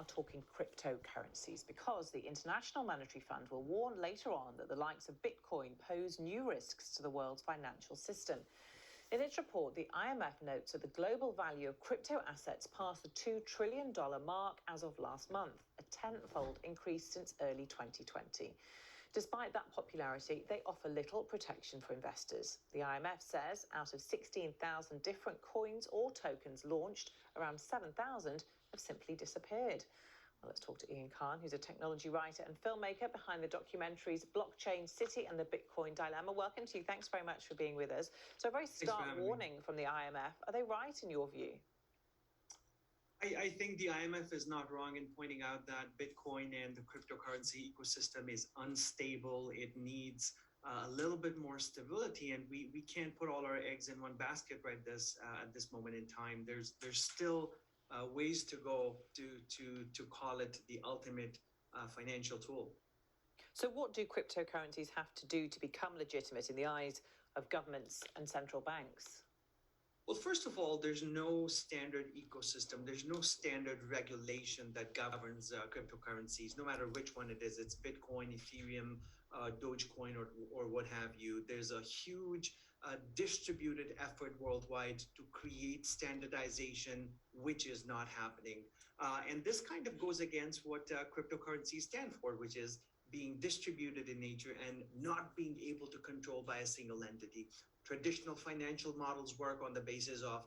are talking cryptocurrencies because the International Monetary Fund will warn later on that the likes of Bitcoin pose new risks to the world's financial system. In its report, the IMF notes that the global value of crypto assets passed the $2 trillion mark as of last month, a tenfold increase since early 2020. Despite that popularity, they offer little protection for investors. The IMF says out of 16,000 different coins or tokens launched, around 7,000 have simply disappeared. Well, let's talk to Ian Khan, who's a technology writer and filmmaker behind the documentaries Blockchain City and the Bitcoin Dilemma. Welcome to you. Thanks very much for being with us. So a very stark warning from the IMF. Are they right in your view? I think the IMF is not wrong in pointing out that Bitcoin and the cryptocurrency ecosystem is unstable. It needs a little bit more stability, and we can't put all our eggs in one basket at this moment in time. There's still ways to go to call it the ultimate financial tool. So what do cryptocurrencies have to do to become legitimate in the eyes of governments and central banks? Well, first of all, there's no standard ecosystem. There's no standard regulation that governs cryptocurrencies, no matter which one it is. It's Bitcoin, Ethereum, Dogecoin, or what have you. There's a huge distributed effort worldwide to create standardization, which is not happening. And this kind of goes against what cryptocurrencies stand for, which is being distributed in nature and not being able to control by a single entity. Traditional financial models work on the basis of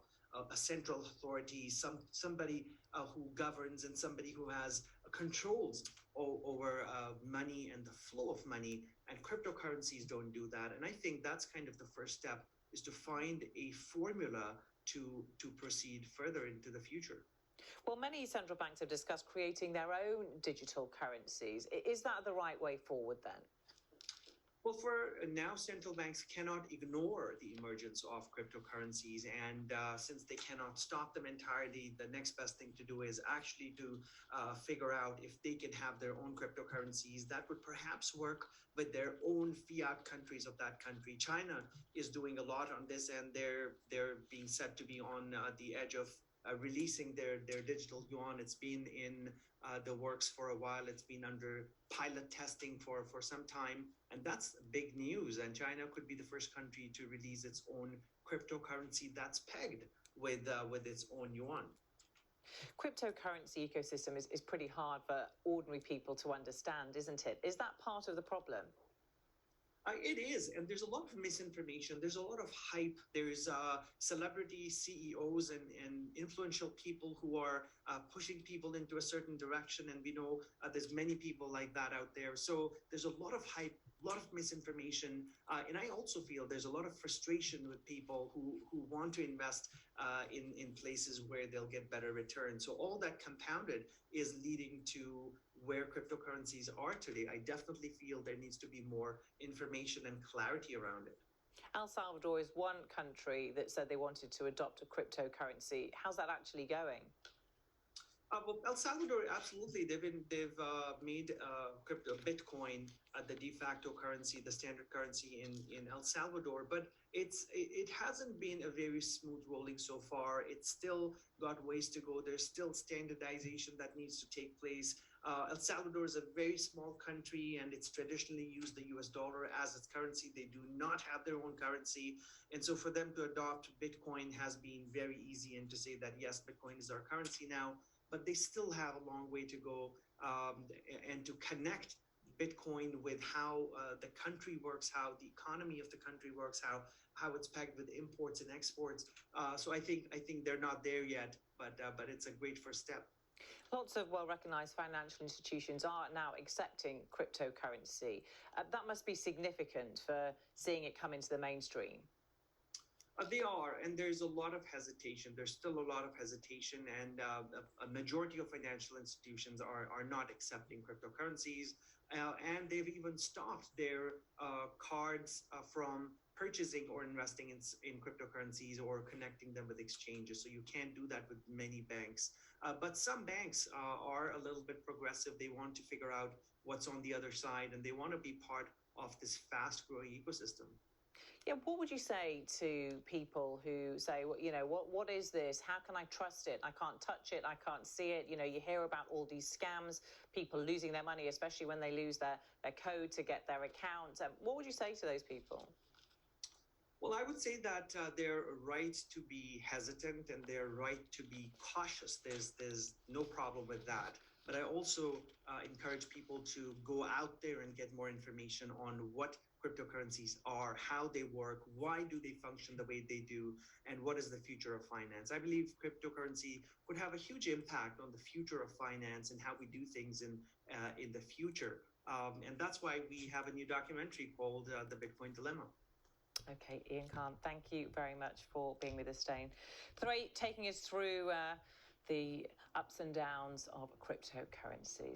a central authority, somebody who governs and somebody who has controls over money and the flow of money. And cryptocurrencies don't do that. And I think that's kind of the first step, is to find a formula to proceed further into the future. Well, many central banks have discussed creating their own digital currencies. Is that the right way forward then? Well, for now, central banks cannot ignore the emergence of cryptocurrencies, and since they cannot stop them entirely, the next best thing to do is actually to figure out if they can have their own cryptocurrencies that would perhaps work with their own fiat countries of that country. China is doing a lot on this, and they're being said to be on the edge of releasing their digital yuan. It's been in the works for a while. It's been under pilot testing for some time, and that's big news. And China could be the first country to release its own cryptocurrency that's pegged with its own yuan. Cryptocurrency ecosystem is pretty hard for ordinary people to understand, isn't it? Is that part of the problem? It is, and there's a lot of misinformation. There's a lot of hype. There's celebrity CEOs and influential people who are pushing people into a certain direction, and we know there's many people like that out there. So there's a lot of hype, a lot of misinformation, and I also feel there's a lot of frustration with people who want to invest in places where they'll get better returns. So all that compounded is leading to where cryptocurrencies are today. I definitely feel there needs to be more information and clarity around it. El Salvador is one country that said they wanted to adopt a cryptocurrency. How's that actually going? Well, El Salvador, absolutely. They've made Bitcoin the de facto currency, the standard currency in El Salvador, but it hasn't been a very smooth rolling so far. It's still got ways to go. There's still standardization that needs to take place. El Salvador is a very small country, and it's traditionally used the US dollar as its currency. They do not have their own currency. And so for them to adopt Bitcoin has been very easy, and to say that, yes, Bitcoin is our currency now, but they still have a long way to go, and to connect Bitcoin with how the country works, how the economy of the country works, how it's pegged with imports and exports. So I think they're not there yet, but it's a great first step. Lots of well-recognized financial institutions are now accepting cryptocurrency. That must be significant for seeing it come into the mainstream. They are, and there's a lot of hesitation. There's still a lot of hesitation, and a majority of financial institutions are not accepting cryptocurrencies, and they've even stopped their cards from purchasing or investing in cryptocurrencies or connecting them with exchanges. So you can't do that with many banks. But some banks are a little bit progressive. They want to figure out what's on the other side, and they want to be part of this fast-growing ecosystem. Yeah, what would you say to people who say, well, what is this? How can I trust it? I can't touch it. I can't see it. You hear about all these scams, people losing their money, especially when they lose their code to get their account. What would you say to those people? Well, I would say that they're right to be hesitant and they're right to be cautious. There's no problem with that. But I also encourage people to go out there and get more information on what cryptocurrencies are, how they work, why do they function the way they do, and what is the future of finance. I believe cryptocurrency could have a huge impact on the future of finance and how we do things in the future. And that's why we have a new documentary called The Bitcoin Dilemma. Okay, Ian Khan, thank you very much for being with us today. Taking us through the ups and downs of cryptocurrencies.